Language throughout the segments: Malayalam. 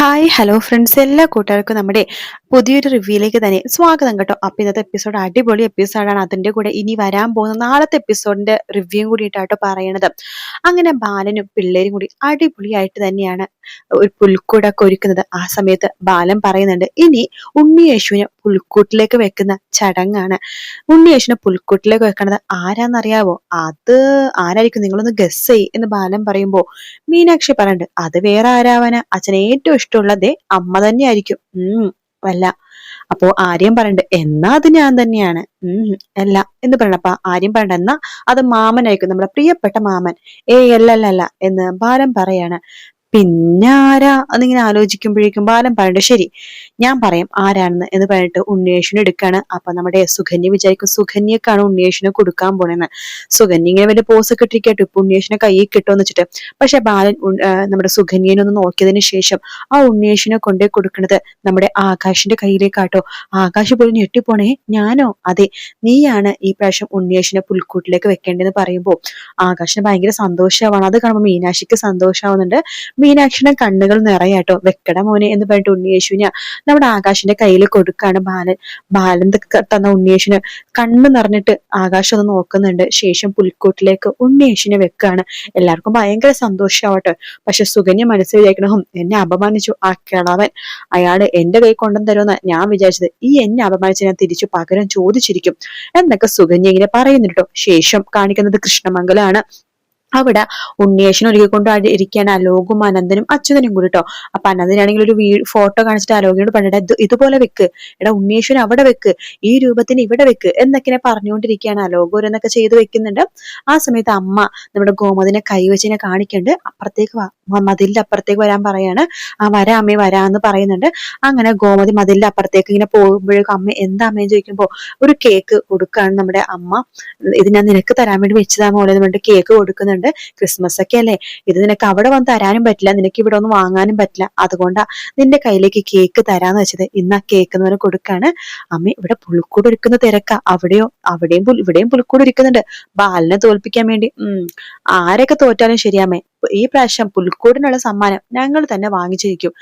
ഹായ് ഹലോ ഫ്രണ്ട്സ്, എല്ലാ കൂട്ടുകാർക്കും നമ്മുടെ പുതിയൊരു റിവ്യൂയിലേക്ക് തന്നെ സ്വാഗതം കേട്ടോ. അപ്പൊ ഇന്നത്തെ എപ്പിസോഡ് അടിപൊളി എപ്പിസോഡാണ്. അതിന്റെ കൂടെ ഇനി വരാൻ പോകുന്ന നാളത്തെ എപ്പിസോഡിന്റെ റിവ്യൂ കൂടിയിട്ടാട്ടോ പറയണത്. അങ്ങനെ ബാലനും പിള്ളേരും കൂടി അടിപൊളിയായിട്ട് തന്നെയാണ് ഒരു പുൽക്കൂടൊക്കെ ഒരുക്കുന്നത്. ആ സമയത്ത് ബാലൻ പറയുന്നുണ്ട്, ഇനി ഉണ്ണിയേശുവിനെ പുൽക്കൂട്ടിലേക്ക് വെക്കുന്ന ചടങ്ങാണ്. ഉണ്ണിയേശുവിനെ പുൽക്കൂട്ടിലേക്ക് വെക്കണത് ആരാന്നറിയാവോ? അത് ആരായിരിക്കും, നിങ്ങളൊന്ന് ഗസ് ചെയ് എന്ന് ബാലൻ പറയുമ്പോ മീനാക്ഷി പറയുന്നുണ്ട്, അത് വേറെ ആരാവാനാ, അച്ഛന് ഏറ്റവും ഇഷ്ടമുള്ളതേ അമ്മ തന്നെയായിരിക്കും. അല്ല. അപ്പോ ആര്യം പറയണ്ട്, എന്നാ അത് ഞാൻ തന്നെയാണ്. അല്ല എന്ന് പറയണപ്പ ആര്യം പറയണ്ട, എന്നാ അത് മാമനായിരിക്കും, നമ്മുടെ പ്രിയപ്പെട്ട മാമൻ. അല്ല അല്ല അല്ല എന്ന് ബാലൻ പറയാണ്. പിന്നെ ആരാ എന്നിങ്ങനെ ആലോചിക്കുമ്പോഴേക്കും ബാലൻ പറയണ്ട്, ശരി ഞാൻ പറയാം ആരാണെന്ന് എന്ന് പറഞ്ഞിട്ട് ഉണ്ണിയേശുവിനെ എടുക്കാണ്. അപ്പൊ നമ്മുടെ സുകന്യ വിചാരിക്കും സുകന്യക്കാണ് ഉണ്ണിയേശുവിനെ കൊടുക്കാൻ പോണെന്ന്. സുകന്യ ഇങ്ങനെ വലിയ പോസൊക്കെ ഇട്ടിരിക്കട്ടോ ഇപ്പൊ ഉണ്ണിയേശുവിനെ കയ്യിൽ കിട്ടുമെന്ന് വെച്ചിട്ട്. പക്ഷെ ബാലൻ നമ്മുടെ സുകന്യനെ ഒന്ന് നോക്കിയതിന് ശേഷം ആ ഉണ്ണിയേശുവിനെ കൊണ്ടേ കൊടുക്കുന്നത് നമ്മുടെ ആകാശിന്റെ കയ്യിലേക്കാട്ടോ. ആകാശ് പോലും ഞെട്ടിപ്പോണേ, ഞാനോ? അതെ, നീയാണ് ഈ പ്രാവശ്യം ഉണ്ണിയേശുവിനെ പുൽക്കൂട്ടിലേക്ക് വെക്കേണ്ടതെന്ന് പറയുമ്പോൾ ആകാശിന് ഭയങ്കര സന്തോഷമാവാണ്. അത് കാണുമ്പോൾ മീനാക്ഷിക്ക് സന്തോഷമാവുന്നുണ്ട്. മീനാക്ഷിയുടെ കണ്ണുകൾ നിറയാട്ടോ. വെക്കട മോനെ എന്ന് പറഞ്ഞിട്ട് ഉണ്ണിയേശുവിനെ നമ്മുടെ ആകാശിന്റെ കയ്യിൽ കൊടുക്കാണ് ബാലൻ. ബാലൻ തന്ന ഉണ്ണിയേശുവിന് കണ്ണ് നിറഞ്ഞിട്ട് ആകാശം ഒന്ന് നോക്കുന്നുണ്ട്. ശേഷം പുൽക്കൂട്ടിലേക്ക് ഉണ്ണിയേശുവിനെ വെക്കാണ്. എല്ലാവർക്കും ഭയങ്കര സന്തോഷമാവട്ടെ. പക്ഷെ സുകന്യ മനസ്സിൽ വിചാരിക്കണം, എന്നെ അപമാനിച്ചു ആ കിളവൻ, അയാള് എന്റെ കൈ കൊണ്ടുവന്ന് തരുമെന്ന് ഞാൻ വിചാരിച്ചത്, ഈ എന്നെ അപമാനിച്ച് ഞാൻ തിരിച്ചു പകരം ചോദിച്ചിരിക്കും എന്നൊക്കെ സുകന്യ ഇങ്ങനെ പറയുന്നുണ്ടോ. ശേഷം കാണിക്കുന്നത് കൃഷ്ണമംഗലാണ്. അവിടെ ഉണ്ണിയേശനെ ഒരുക്കിക്കൊണ്ട് ഇരിക്കുകയാണ് അലോകും അനന്തനും അച്യുതനും കൂടി കേട്ടോ. അപ്പൊ അനന്തനാണെങ്കിൽ ഒരു ഫോട്ടോ കാണിച്ചിട്ട് അലോകിനോട് പറഞ്ഞിട്ട് ഇതുപോലെ വെക്ക്, എടാ ഉണ്ണിയേശനെ അവിടെ വെക്ക്, ഈ രൂപത്തിന് ഇവിടെ വെക്ക് എന്നൊക്കെ പറഞ്ഞുകൊണ്ടിരിക്കുകയാണ്. അലോക് ഓരോന്നൊക്കെ ചെയ്ത് വെക്കുന്നുണ്ട്. ആ സമയത്ത് അമ്മ നമ്മുടെ ഗോമതിനെ കൈവച്ചിനെ കാണിക്കുന്നുണ്ട്. അപ്പുറത്തേക്ക് മതിലിന്റെ അപ്പുറത്തേക്ക് വരാൻ പറയാണ്. വരാ അമ്മേ വരാന്ന് പറയുന്നുണ്ട്. അങ്ങനെ ഗോമതി മതിലിന്റെ അപ്പുറത്തേക്ക് ഇങ്ങനെ പോകുമ്പോഴേക്കും അമ്മ എന്താ അമ്മയെന്ന് ചോദിക്കുമ്പോ ഒരു കേക്ക് കൊടുക്കാണ് നമ്മുടെ അമ്മ. ഇത് ഞാൻ നിനക്ക് തരാൻ വേണ്ടി വെച്ചതാ മോളെ എന്ന് പറഞ്ഞിട്ട് കേക്ക് കൊടുക്കുന്നുണ്ട്. ക്രിസ്മസ് ഒക്കെ അല്ലേ, ഇത് നിനക്ക് അവിടെ വന്ന് തരാനും പറ്റില്ല, നിനക്ക് ഇവിടെ ഒന്നും വാങ്ങാനും പറ്റില്ല, അതുകൊണ്ടാ നിന്റെ കയ്യിലേക്ക് കേക്ക് തരാന്ന് വെച്ചത്. ഇന്ന് ആ കേക്ക് എന്ന് പറഞ്ഞ് കൊടുക്കാണ്. അമ്മ ഇവിടെ പുൽക്കൂട് ഒരുക്കുന്ന തിരക്കാ, അവിടെയും ഇവിടെയും പുൽക്കൂട് ഒരുക്കുന്നുണ്ട് ബാലനെ തോൽപ്പിക്കാൻ വേണ്ടി. ആരൊക്കെ തോറ്റാലും ശരിയാമേ, ഈ പ്രാവശ്യം പുൽക്കൂടിനുള്ള സമ്മാനം ഞങ്ങൾ തന്നെ വാങ്ങിച്ചിരിക്കും.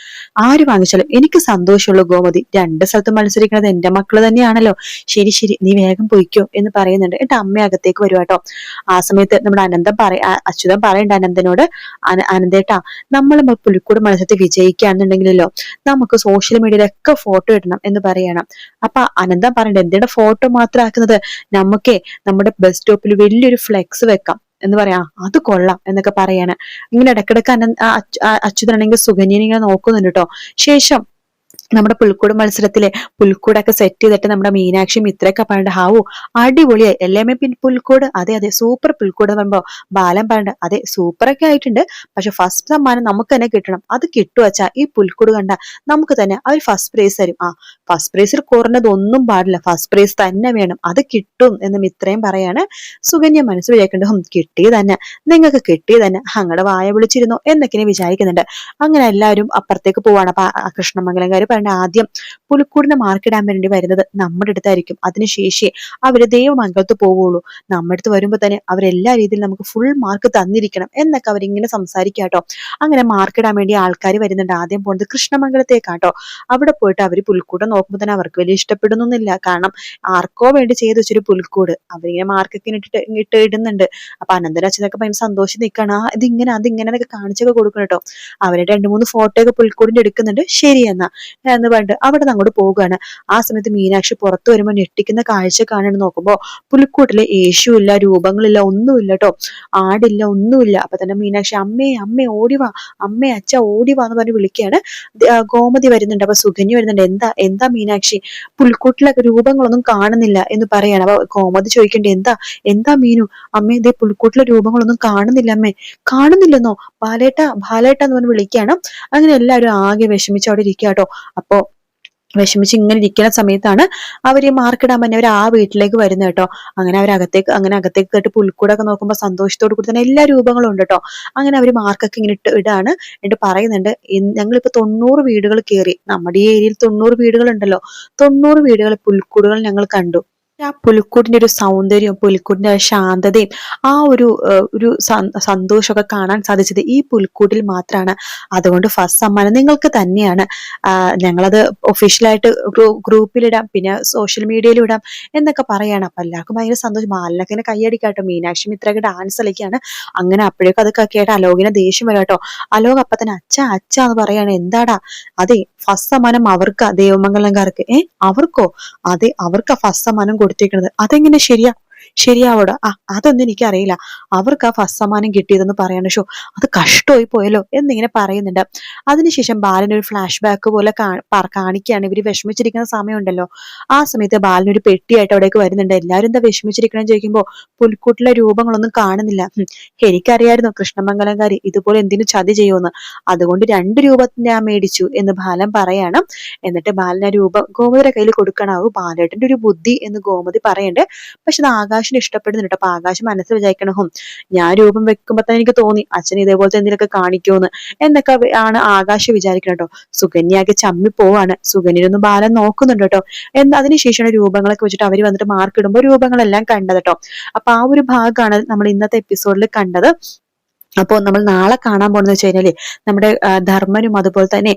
ആര് വാങ്ങിച്ചാലും എനിക്ക് സന്തോഷമുള്ളൂ ഗോമതി, രണ്ട് സ്ഥലത്ത് മത്സരിക്കുന്നത് എന്റെ മക്കള് തന്നെയാണല്ലോ. ശരി ശരി, നീ വേഗം പൊയ്ക്കോ എന്ന് പറയുന്നുണ്ട്. എന്നിട്ട് അമ്മ അകത്തേക്ക് വരുവാട്ടോ. ആ സമയത്ത് നമ്മുടെ അച്യുതൻ പറയണ്ട അനന്തനോട്, അനന്തേട്ടാ നമ്മൾ പുലിക്കൂട് മത്സരത്തിൽ വിജയിക്കുകയാണെന്നുണ്ടെങ്കിലല്ലോ നമുക്ക് സോഷ്യൽ മീഡിയയിലൊക്കെ ഫോട്ടോ ഇടണം എന്ന് പറയണം. അപ്പൊ അനന്തൻ പറയണ്ട, എന്തിനാ ഫോട്ടോ മാത്രം ആക്കുന്നത്, നമുക്കേ നമ്മുടെ ബസ് സ്റ്റോപ്പിൽ വലിയൊരു ഫ്ലെക്സ് വെക്കാം എന്ന് പറയാ. അത് കൊള്ളാം എന്നൊക്കെ പറയാണ്. ഇങ്ങനെ ഇടക്കിടക്ക് അച്യുതനാണെങ്കിൽ സുകന്യനെ ഇങ്ങനെ നോക്കുന്നുണ്ട് കേട്ടോ. ശേഷം നമ്മുടെ പുൽക്കൂട് മത്സരത്തിലെ പുൽക്കൂടൊക്കെ സെറ്റ് ചെയ്തിട്ട് നമ്മുടെ മീനാക്ഷി മിത്രയൊക്കെ പറഞ്ഞിട്ട്, ഹാവു അടിപൊളിയായി എല്ലാം പുൽക്കൂട്, അതെ അതെ സൂപ്പർ പുൽക്കൂട് എന്ന് പറയുമ്പോ ബാലൻ പറഞ്ഞിട്ട്, അതെ സൂപ്പറൊക്കെ ആയിട്ടുണ്ട്, പക്ഷെ ഫസ്റ്റ് സമ്മാനം നമുക്ക് തന്നെ കിട്ടണം. അത് കിട്ടുവച്ചാ ഈ പുൽക്കൂട് കണ്ട നമുക്ക് തന്നെ അവർ ഫസ്റ്റ് പ്രൈസ് തരും. ഫസ്റ്റ് പ്രൈസിൽ കുറഞ്ഞതൊന്നും പാടില്ല, ഫസ്റ്റ് പ്രൈസ് തന്നെ വേണം, അത് കിട്ടും എന്ന് മിത്രയും പറയാണ്. സുകന്യ മനസ്സ് വിചാരിക്കേണ്ട, കിട്ടി തന്നെ, നിങ്ങൾക്ക് കിട്ടി തന്നെ, അങ്ങടെ വായ വിളിച്ചിരുന്നോ എന്നൊക്കെ വിചാരിക്കുന്നുണ്ട്. അങ്ങനെ എല്ലാവരും അപ്പുറത്തേക്ക് പോവാണ്. അപ്പൊ കൃഷ്ണമംഗലംകാര് പറഞ്ഞ ആദ്യം പുലിക്കൂടിന് മാർക്കിടാൻ വേണ്ടി വരുന്നത് നമ്മുടെ അടുത്തായിരിക്കും, അതിനുശേഷേ അവര് ദൈവമംഗലത്ത് പോവുള്ളൂ, നമ്മുടെ അടുത്ത് വരുമ്പോ തന്നെ അവരെല്ലാ രീതിയിലും നമുക്ക് ഫുൾ മാർക്ക് തന്നിരിക്കണം എന്നൊക്കെ അവരിങ്ങനെ സംസാരിക്കാട്ടോ. അങ്ങനെ മാർക്കിടാൻ വേണ്ടി ആൾക്കാർ വരുന്നുണ്ട്. ആദ്യം പോകുന്നത് കൃഷ്ണമംഗലത്തേക്കാട്ടോ. അവിടെ പോയിട്ട് അവര് പുൽക്കൂട് നോക്കുമ്പോൾ തന്നെ അവർക്ക് വലിയ ഇഷ്ടപ്പെടുന്നൊന്നുമില്ല. കാരണം ആർക്കോ വേണ്ടി ചെയ്ത് വെച്ചൊരു പുൽക്കൂട് അവരിങ്ങനെ മാർക്കൊക്കെ ഇട്ട് ഇടുന്നുണ്ട്. അപ്പൊ അനന്തര അച്ഛനൊക്കെ ഭയങ്കര സന്തോഷം നിൽക്കണം, ഇതിങ്ങനെ അതിങ്ങനെ എന്നൊക്കെ കാണിച്ചൊക്കെ കൊടുക്കണം കേട്ടോ. അവരെ 2-3 ഫോട്ടോ ഒക്കെ പുൽക്കൂടിന്റെ എടുക്കുന്നുണ്ട്. ശരി എന്ന് പറഞ്ഞിട്ട് അവിടെ നിന്ന് അങ്ങോട്ട് പോവുകയാണ്. ആ സമയത്ത് മീനാക്ഷി പുറത്തു വരുമ്പോൾ ഞെട്ടിക്കുന്ന കാഴ്ച കാണാൻ നോക്കുമ്പോ പുൽക്കൂട്ടിലെ യേശുവില്ല, രൂപങ്ങളില്ല, ഒന്നുമില്ല കേട്ടോ, ആടില്ല, ഒന്നുമില്ല. അപ്പൊ തന്നെ മീനാക്ഷി അമ്മേ അമ്മേ ഓടിവാ, അമ്മേ അച്ഛ ഓടിവാ എന്ന് പറഞ്ഞ് വിളിക്കുകയാണ്. ഗോമതി വരുന്നുണ്ട്. അപ്പൊ സുകന്യ വരുന്നുണ്ട്. എന്താ എന്താ മീനാക്ഷി, പുൽക്കൂട്ടിലൊക്കെ രൂപങ്ങളൊന്നും കാണുന്നില്ല എന്ന് പറയാണ്. അപ്പൊ ഗോമതി ചോദിക്കണ്ടേ, എന്താ എന്താ മീനു, അമ്മേ ഇതേ പുൽക്കൂട്ടിലെ രൂപങ്ങളൊന്നും കാണുന്നില്ല, അമ്മേ കാണുന്നില്ലെന്നോ, ബാലേട്ട എന്ന് പറഞ്ഞ് വിളിക്കുകയാണ്. അങ്ങനെ എല്ലാവരും ആകെ വിഷമിച്ച് അവിടെ ഇരിക്കുക കേട്ടോ. അപ്പൊ വിഷമിച്ച് ഇങ്ങനെ ഇരിക്കുന്ന സമയത്താണ് അവര് മാർക്കിടാൻ തന്നെ അവർ ആ വീട്ടിലേക്ക് വരുന്നത് കേട്ടോ. അങ്ങനെ അകത്തേക്ക് കേട്ട് പുൽക്കൂടൊക്കെ നോക്കുമ്പോൾ സന്തോഷത്തോടു കൂടി തന്നെ എല്ലാ രൂപങ്ങളും ഉണ്ട് കേട്ടോ. അങ്ങനെ അവര് മാർക്കൊക്കെ ഇങ്ങനെ ഇടാണ്. എന്നിട്ട് പറയുന്നുണ്ട്, ഞങ്ങളിപ്പോ 90 വീടുകൾ കയറി, നമ്മുടെ ഈ ഏരിയയിൽ 90 വീടുകൾ ഉണ്ടല്ലോ, 90 വീടുകൾ പുൽക്കൂടുകൾ ഞങ്ങൾ കണ്ടു. ആ പുലിക്കൂട്ടിന്റെ ഒരു സൗന്ദര്യവും പുലിക്കൂട്ടിന്റെ ആ ശാന്തതയും ആ ഒരു സന്തോഷമൊക്കെ കാണാൻ സാധിച്ചത് ഈ പുലിക്കൂട്ടിൽ മാത്രമാണ്. അതുകൊണ്ട് ഫസ്റ്റ് സമ്മാനം നിങ്ങൾക്ക് തന്നെയാണ്. ഞങ്ങളത് ഒഫീഷ്യലായിട്ട് ഗ്രൂപ്പിലിടാം, പിന്നെ സോഷ്യൽ മീഡിയയിലും ഇടാം എന്നൊക്കെ പറയാണ്. അപ്പൊ എല്ലാവർക്കും ഭയങ്കര സന്തോഷം. ബാലനൊക്കെ ഇങ്ങനെ കൈയടിക്കാട്ടോ, മീനാക്ഷി മിത്രയൊക്കെ ഡാൻസ് കളിക്കാണ്. അങ്ങനെ അപ്പോഴേക്കും അതൊക്കെ കേട്ട് അലോകിനെ ദേഷ്യം വരാം കേട്ടോ. അലോക് അപ്പൊ തന്നെ അച്ഛ അച്ഛ എന്ന് പറയാണ്. എന്താടാ? അതെ, ഫസ്റ്റ് സമ്മാനം അവർക്കാ, ദേവമംഗലംകാർക്ക്. അവർക്കോ? അതെ, അവർക്കാ ഫസ്റ്റ് സമ്മാനം കൊടുത്തേക്കുന്നത്. അതെങ്ങനെ ശരിയാവോടാ? അതൊന്നും എനിക്കറിയില്ല. അവർക്ക് ആ ഫസ്റ്റ് സമ്മാനം കിട്ടിയതെന്ന് പറയണ. ഷോ, അത് കഷ്ടമായി പോയല്ലോ എന്നിങ്ങനെ പറയുന്നുണ്ട്. അതിനുശേഷം ബാലൻ ഒരു ഫ്ലാഷ് ബാക്ക് പോലെ കാണിക്കുകയാണ്. ഇവര് വിഷമിച്ചിരിക്കുന്ന സമയമുണ്ടല്ലോ, ആ സമയത്ത് ബാലൻ ഒരു പെട്ടിയായിട്ട് അവിടേക്ക് വരുന്നുണ്ട്. എല്ലാരും എന്താ വിഷമിച്ചിരിക്കണം ചോദിക്കുമ്പോ പുൽക്കൂട്ടിലെ രൂപങ്ങളൊന്നും കാണുന്നില്ല. എനിക്കറിയായിരുന്നു കൃഷ്ണമംഗലംകാരി ഇതുപോലെ എന്തിനു ചതി ചെയ്യുമെന്ന്, അതുകൊണ്ട് 2 രൂപ ഞാൻ മേടിച്ചു എന്ന് ബാലൻ പറയാണ്. എന്നിട്ട് ബാലൻ ആ രൂപം ഗോമതിയുടെ കയ്യിൽ കൊടുക്കണാവൂ. ബാലേട്ടന്റെ ഒരു ബുദ്ധി എന്ന് ഗോമതി പറയണ്ട്. പക്ഷെ അത് ആകാശിന് ഇഷ്ടപ്പെടുന്നുണ്ട്. അപ്പൊ ആകാശ് മനസ്സിൽ വിചാരിക്കണം, ഞാൻ രൂപം വെക്കുമ്പോ തന്നെ എനിക്ക് തോന്നി അച്ഛൻ ഇതേപോലത്തെ എന്തെങ്കിലുമൊക്കെ കാണിക്കുമെന്ന് എന്നൊക്കെ ആണ് ആകാശ് വിചാരിക്കണം കേട്ടോ. സുകന്യാകെ ചമ്മി പോവാണ്. സുകന്യൊന്ന് ബാലൻ നോക്കുന്നുണ്ട് കേട്ടോ. അതിനുശേഷമാണ് രൂപങ്ങളൊക്കെ വെച്ചിട്ട് അവര് വന്നിട്ട് മാർക്ക് ഇടുമ്പോൾ രൂപങ്ങളെല്ലാം കണ്ടത് കേട്ടോ. അപ്പൊ ആ ഒരു ഭാഗമാണ് നമ്മൾ ഇന്നത്തെ എപ്പിസോഡിൽ കണ്ടത്. അപ്പോൾ നമ്മൾ നാളെ കാണാൻ പോകുന്നത് വെച്ച് കഴിഞ്ഞാല് നമ്മുടെ ധർമ്മനും അതുപോലെ തന്നെ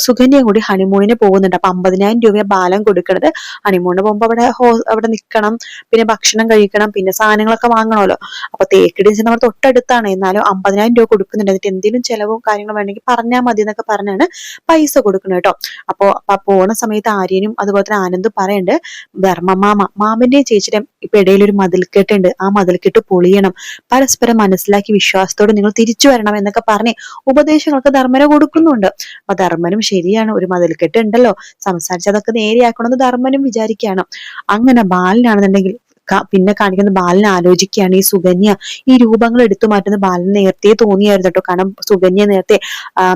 സുകന്യയും കൂടി ഹണിമൂണിന് പോകുന്നുണ്ട്. അപ്പൊ 50,000 രൂപ ബാലൻ കൊടുക്കണത്. ഹണിമൂണിന് പോകുമ്പോ അവിടെ നിൽക്കണം, പിന്നെ ഭക്ഷണം കഴിക്കണം, പിന്നെ സാധനങ്ങളൊക്കെ വാങ്ങണമല്ലോ. അപ്പൊ തേക്കടി നമ്മൾ തൊട്ടടുത്താണ്, എന്നാലും 50,000 രൂപ കൊടുക്കുന്നുണ്ട്. എന്നിട്ട് എന്തെങ്കിലും ചെലവും കാര്യങ്ങളും വേണമെങ്കിൽ പറഞ്ഞാൽ മതി എന്നൊക്കെ പറഞ്ഞാണ് പൈസ കൊടുക്കുന്നത് കേട്ടോ. അപ്പൊ പോണ സമയത്ത് ആര്യനും അതുപോലെ തന്നെ ആനന്ദും പറയുന്നുണ്ട്, മാമന്റെയും ചേച്ചിയുടെയും ഇപ്പൊ ഇടയിൽ ഒരു മതിൽക്കെട്ടുണ്ട്, ആ മതിൽക്കെട്ട് പൊളിയണം, പരസ്പരം മനസ്സിലാക്കി വിശ്വാസത്തോടെ നിങ്ങൾ തിരിച്ചു വരണം എന്നൊക്കെ പറഞ്ഞ് ഉപദേശങ്ങളൊക്കെ ധർമ്മന കൊടുക്കുന്നുണ്ട്. അപ്പൊ ധർമ്മനും ശരിയാണ്, ഒരു മതിൽക്കെട്ട് ഉണ്ടല്ലോ, സംസാരിച്ചതൊക്കെ നേരെയാക്കണമെന്ന് ധർമ്മനും വിചാരിക്കുകയാണ്. അങ്ങനെ ബാലനാണെന്നുണ്ടെങ്കിൽ പിന്നെ കാണിക്കുന്ന ബാലൻ ആലോചിക്കുകയാണ്, ഈ സുകന്യ ഈ രൂപങ്ങൾ എടുത്തു മാറ്റുന്ന ബാലന് നേരത്തെ തോന്നിയായിരുന്നു കേട്ടോ. കാരണം സുകന്യ നേരത്തെ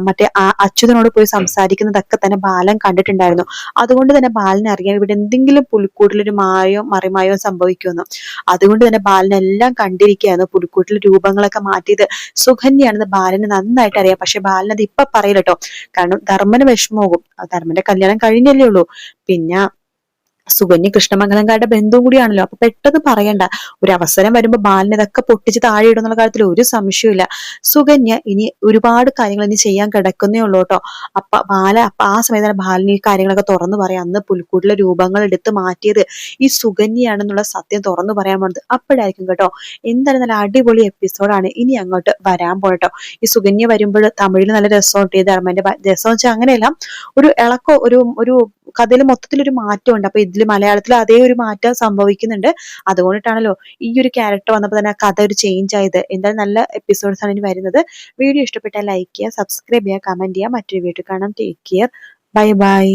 മറ്റേ അച്യുതനോട് പോയി സംസാരിക്കുന്നതൊക്കെ തന്നെ ബാലൻ കണ്ടിട്ടുണ്ടായിരുന്നു. അതുകൊണ്ട് തന്നെ ബാലനെ അറിയാൻ ഇവിടെ എന്തെങ്കിലും പുലിക്കൂട്ടിലൊരു മറിമായോ സംഭവിക്കുമെന്ന്. അതുകൊണ്ട് തന്നെ ബാലനെല്ലാം കണ്ടിരിക്കുകയായിരുന്നു. പുലിക്കൂട്ടിൽ രൂപങ്ങളൊക്കെ മാറ്റിയത് സുകന്യാണെന്ന് ബാലന് നന്നായിട്ട് അറിയാം. പക്ഷെ ബാലൻ അത് ഇപ്പൊ പറയില്ല കേട്ടോ. കാരണം ധർമ്മന് വിഷമമാകും. ധർമ്മന്റെ കല്യാണം കഴിഞ്ഞല്ലേ ഉള്ളൂ. പിന്നെ സുകന്യ കൃഷ്ണമംഗലംകാരുടെ ബന്ധുവും കൂടിയാണല്ലോ. അപ്പൊ പെട്ടെന്ന് പറയണ്ട, ഒരു അവസരം വരുമ്പോ ബാലൻ ഇതൊക്കെ പൊട്ടിച്ച് താഴെ ഇടുന്നുള്ള കാര്യത്തിൽ ഒരു സംശയമില്ല. സുകന്യ ഇനി ഒരുപാട് കാര്യങ്ങൾ ഇനി ചെയ്യാൻ കിടക്കുന്നേ ഉള്ളൂ കേട്ടോ. അപ്പൊ ആ സമയത്താണ് ബാലന് ഈ കാര്യങ്ങളൊക്കെ തുറന്നു പറയാം. അന്ന് പുൽക്കൂട്ടിലെ രൂപങ്ങൾ എടുത്ത് മാറ്റിയത് ഈ സുകന്യയാണെന്നുള്ള സത്യം തുറന്നു പറയാൻ പോകുന്നത് അപ്പോഴായിരിക്കും കേട്ടോ. എന്തായാലും നല്ല അടിപൊളി എപ്പിസോഡാണ് ഇനി അങ്ങോട്ട് വരാൻ പോകട്ടോ. ഈ സുകന്യ വരുമ്പോൾ തമിഴിൽ നല്ല രസമുണ്ട്. ഈ ധർമ്മന്റെ രസം വെച്ചാൽ അങ്ങനെയല്ല, ഒരു ഇളക്കോ ഒരു കഥയിൽ മൊത്തത്തിലൊരു മാറ്റമുണ്ട്. അപ്പൊ ഇതില് മലയാളത്തിൽ അതേ ഒരു മാറ്റം സംഭവിക്കുന്നുണ്ട്. അതുകൊണ്ടിട്ടാണല്ലോ ഈ ഒരു ക്യാരക്ടർ വന്നപ്പോൾ തന്നെ ആ കഥ ഒരു ചേഞ്ച് ആയത്. എന്തായാലും നല്ല എപ്പിസോഡ്സ് ആണ് ഇനി വരുന്നത്. വീഡിയോ ഇഷ്ടപ്പെട്ടാൽ ലൈക്ക് ചെയ്യുക, സബ്സ്ക്രൈബ് ചെയ്യുക, കമന്റ് ചെയ്യുക. മറ്റൊരു വീഡിയോ കാണാം. Take care, bye bye.